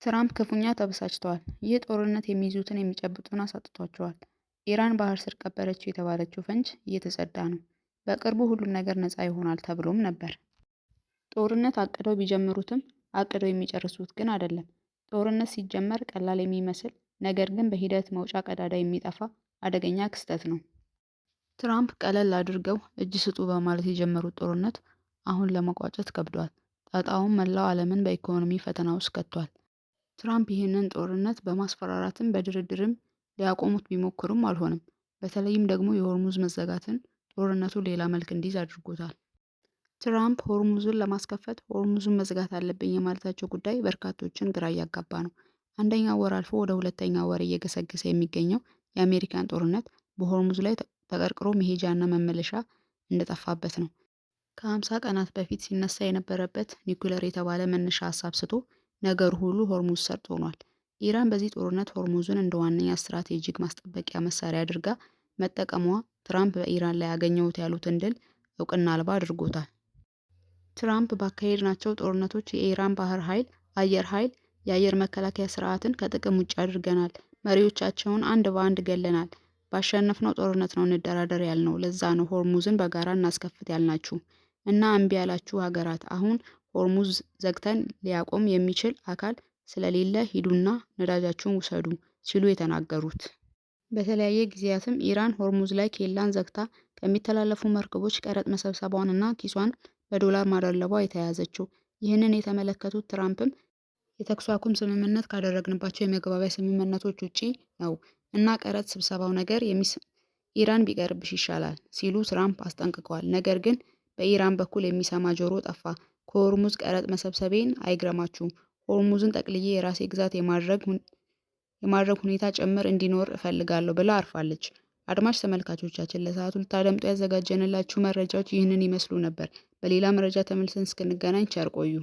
ትራምፕ ክፉኛ ተበሳጭተዋል። ይህ ጦርነት የሚይዙትን የሚጨብጡትን አሳጥቷቸዋል። ኢራን ባህር ስር ቀበረችው የተባለችው ፈንጅ እየተጸዳ ነው። በቅርቡ ሁሉም ነገር ነፃ ይሆናል ተብሎም ነበር። ጦርነት አቅደው ቢጀምሩትም አቅደው የሚጨርሱት ግን አይደለም። ጦርነት ሲጀመር ቀላል የሚመስል ነገር ግን በሂደት መውጫ ቀዳዳ የሚጠፋ አደገኛ ክስተት ነው። ትራምፕ ቀለል አድርገው እጅ ስጡ በማለት የጀመሩት ጦርነት አሁን ለመቋጨት ከብዷል። ጣጣውም መላው ዓለምን በኢኮኖሚ ፈተና ውስጥ ከቷል። ትራምፕ ይህንን ጦርነት በማስፈራራትም በድርድርም ሊያቆሙት ቢሞክሩም አልሆነም። በተለይም ደግሞ የሆርሙዝ መዘጋትን ጦርነቱ ሌላ መልክ እንዲይዝ አድርጎታል። ትራምፕ ሆርሙዝን ለማስከፈት ሆርሙዝን መዝጋት አለብኝ የማለታቸው ጉዳይ በርካቶችን ግራ እያጋባ ነው። አንደኛው ወር አልፎ ወደ ሁለተኛው ወር እየገሰገሰ የሚገኘው የአሜሪካን ጦርነት በሆርሙዝ ላይ ተቀርቅሮ መሄጃና መመለሻ እንደጠፋበት ነው። ከ50 ቀናት በፊት ሲነሳ የነበረበት ኒኩለር የተባለ መነሻ ሀሳብ ስቶ ነገሩ ሁሉ ሆርሙዝ ሰርጥ ሆኗል። ኢራን በዚህ ጦርነት ሆርሙዝን እንደ ዋነኛ ስትራቴጂክ ማስጠበቂያ መሳሪያ አድርጋ መጠቀሟ ትራምፕ በኢራን ላይ ያገኘሁት ያሉትን ድል እውቅና አልባ አድርጎታል። ትራምፕ ባካሄድናቸው ጦርነቶች የኢራን ባህር ኃይል፣ አየር ኃይል፣ የአየር መከላከያ ስርዓትን ከጥቅም ውጭ አድርገናል። መሪዎቻቸውን አንድ በአንድ ገለናል። ባሸነፍነው ጦርነት ነው እንደራደር ያልነው። ለዛ ነው ሆርሙዝን በጋራ እናስከፍት ያልናችሁ እና እምቢ ያላችሁ ሀገራት አሁን ሆርሙዝ ዘግተን ሊያቆም የሚችል አካል ስለሌለ ሂዱና ነዳጃችሁን ውሰዱ ሲሉ የተናገሩት። በተለያየ ጊዜያትም ኢራን ሆርሙዝ ላይ ኬላን ዘግታ ከሚተላለፉ መርከቦች ቀረጥ መሰብሰቧንና ኪሷን በዶላር ማደለቧ የተያዘችው። ይህንን የተመለከቱት ትራምፕም የተኩስ አቁም ስምምነት ካደረግንባቸው የመግባቢያ ስምምነቶች ውጪ ነው እና ቀረጥ ስብሰባው ነገር ኢራን ቢቀርብሽ ይሻላል ሲሉ ትራምፕ አስጠንቅቀዋል። ነገር ግን በኢራን በኩል የሚሰማ ጆሮ ጠፋ። ከሆርሙዝ ቀረጥ መሰብሰቤን አይግረማችሁ፣ ሆርሙዝን ጠቅልዬ የራሴ ግዛት የማድረግ ሁኔታ ጭምር እንዲኖር እፈልጋለሁ ብላ አርፋለች። አድማጭ ተመልካቾቻችን ለሰዓቱ ልታደምጡ ያዘጋጀንላችሁ መረጃዎች ይህንን ይመስሉ ነበር። በሌላ መረጃ ተመልሰን እስክንገናኝ ቸር ቆዩ።